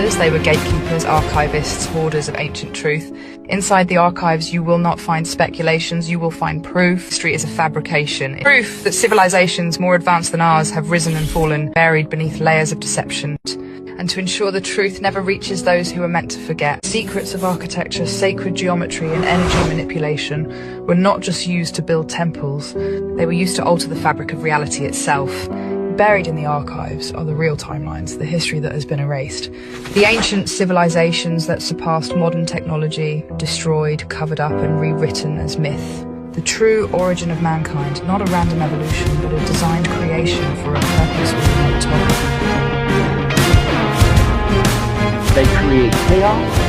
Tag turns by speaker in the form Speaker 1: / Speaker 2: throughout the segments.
Speaker 1: scholars. They were gatekeepers, archivists, hoarders of ancient truth. Inside the archives, you will not find speculations, you will find proof. History is a fabrication. Proof that civilizations more advanced than ours have risen and fallen, buried beneath layers of deception. And to ensure the truth never reaches those who are meant to forget. Secrets of architecture, sacred geometry, and energy manipulation were not just used to build temples, they were used to alter the fabric of reality itself. Buried in the archives are the real timelines, the history that has been erased. The ancient civilizations that surpassed modern technology, destroyed, covered up, and rewritten as myth. The true origin of mankind, not a random evolution, but a designed creation for a purpose we were not told.
Speaker 2: They create chaos,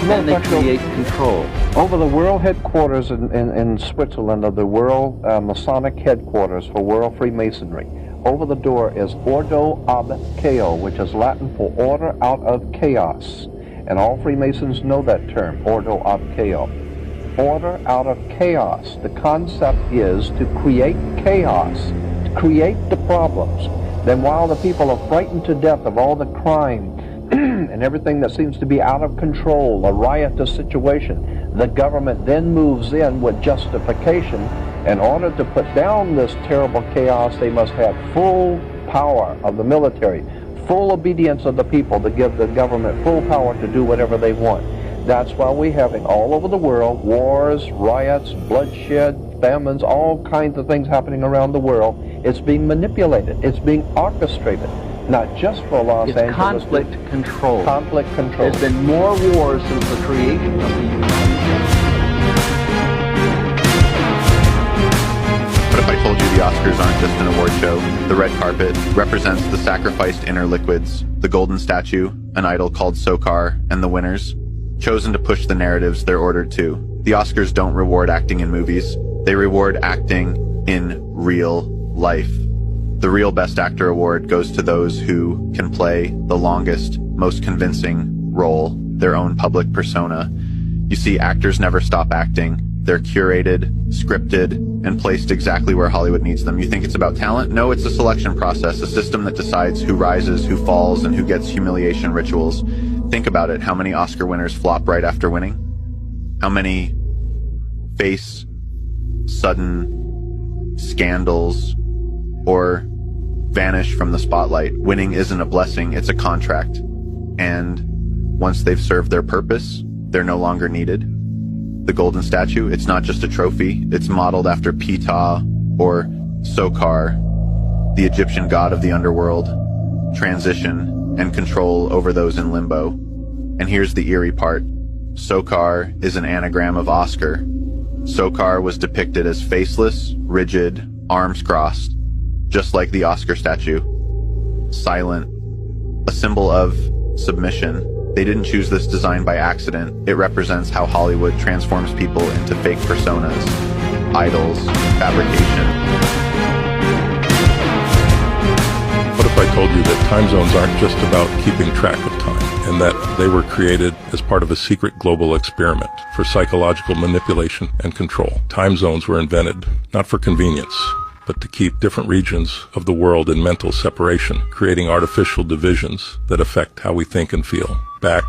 Speaker 2: and they create control.
Speaker 3: Over the world headquarters in Switzerland of the World Masonic Headquarters for World Freemasonry, over the door is Ordo ab Chao, which is Latin for order out of chaos. And all Freemasons know that term, Ordo ab Chao. Order out of chaos. The concept is to create chaos, to create the problems. Then while the people are frightened to death of all the crime and everything that seems to be out of control, a riotous situation, the government then moves in with justification. In order to put down this terrible chaos, they must have full power of the military, full obedience of the people to give the government full power to do whatever they want. That's why we're having all over the world wars, riots, bloodshed, famines, all kinds of things happening around the world. It's being manipulated. It's being orchestrated. Not just for Los Angeles.
Speaker 2: It's conflict control.
Speaker 3: Conflict control.
Speaker 2: There's been more wars since the creation of the United States.
Speaker 4: What if I told you the Oscars aren't just an award show? The red carpet represents the sacrificed inner liquids, the golden statue, an idol called Sokar, and the winners, chosen to push the narratives they're ordered to. The Oscars don't reward acting in movies. They reward acting in real life. The real Best Actor award goes to those who can play the longest, most convincing role, their own public persona. You see, actors never stop acting. They're curated, scripted, and placed exactly where Hollywood needs them. You think it's about talent? No, it's a selection process, a system that decides who rises, who falls, and who gets humiliation rituals. Think about it. How many Oscar winners flop right after winning? How many face sudden scandals or vanish from the spotlight? Winning isn't a blessing, it's a contract. And once they've served their purpose, they're no longer needed. The golden statue, it's not just a trophy, it's modeled after Ptah or Sokar, the Egyptian god of the underworld, transition and control over those in limbo. And here's the eerie part. Sokar is an anagram of Oscar. Sokar was depicted as faceless, rigid, arms crossed, just like the Oscar statue. Silent, a symbol of submission. They didn't choose this design by accident. It represents how Hollywood transforms people into fake personas, idols, fabrication.
Speaker 5: What if I told you that time zones aren't just about keeping track of time, and that they were created as part of a secret global experiment for psychological manipulation and control? Time zones were invented not for convenience, but to keep different regions of the world in mental separation, creating artificial divisions that affect how we think and feel. Back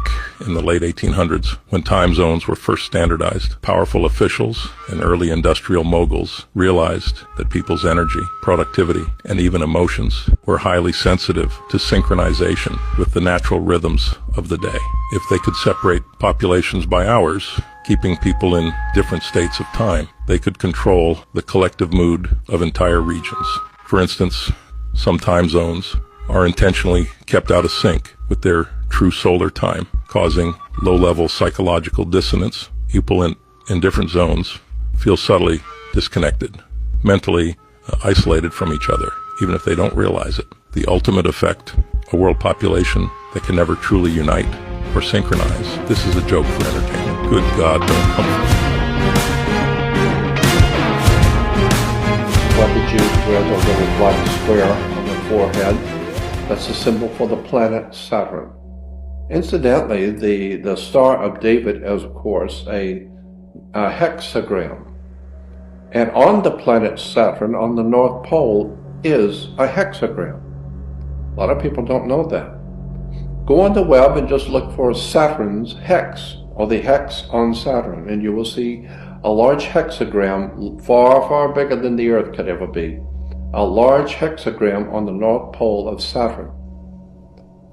Speaker 5: in the late 1800s, when time zones were first standardized, powerful officials and early industrial moguls realized that people's energy, productivity, and even emotions were highly sensitive to synchronization with the natural rhythms of the day. If they could separate populations by hours, keeping people in different states of time, they could control the collective mood of entire regions. For instance, some time zones are intentionally kept out of sync with their true solar time, causing low-level psychological dissonance. People in different zones feel subtly disconnected, mentally isolated from each other, even if they don't realize it. The ultimate effect, a world population that can never truly unite or synchronize. This is a joke for entertainment. Good God, don't come for me.
Speaker 3: What the Jews wear the little black square on the forehead. That's a symbol for the planet Saturn. Incidentally, the Star of David is, of course, a hexagram. And on the planet Saturn, on the North Pole, is a hexagram. A lot of people don't know that. Go on the web and just look for Saturn's hex, or the hex on Saturn, and you will see a large hexagram, far, far bigger than the Earth could ever be. A large hexagram on the North Pole of Saturn.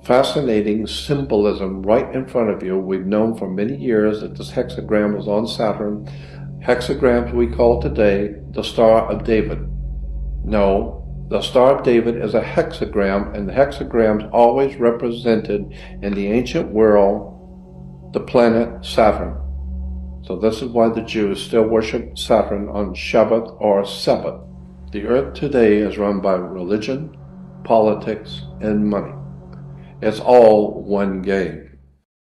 Speaker 3: Fascinating symbolism right in front of you. We've known for many years that this hexagram was on Saturn. Hexagrams we call today the Star of David. No, the Star of David is a hexagram, and the hexagrams always represented in the ancient world the planet Saturn. So this is why the Jews still worship Saturn on Shabbat or Sabbath. The earth today is run by religion, politics, and money. It's all one game.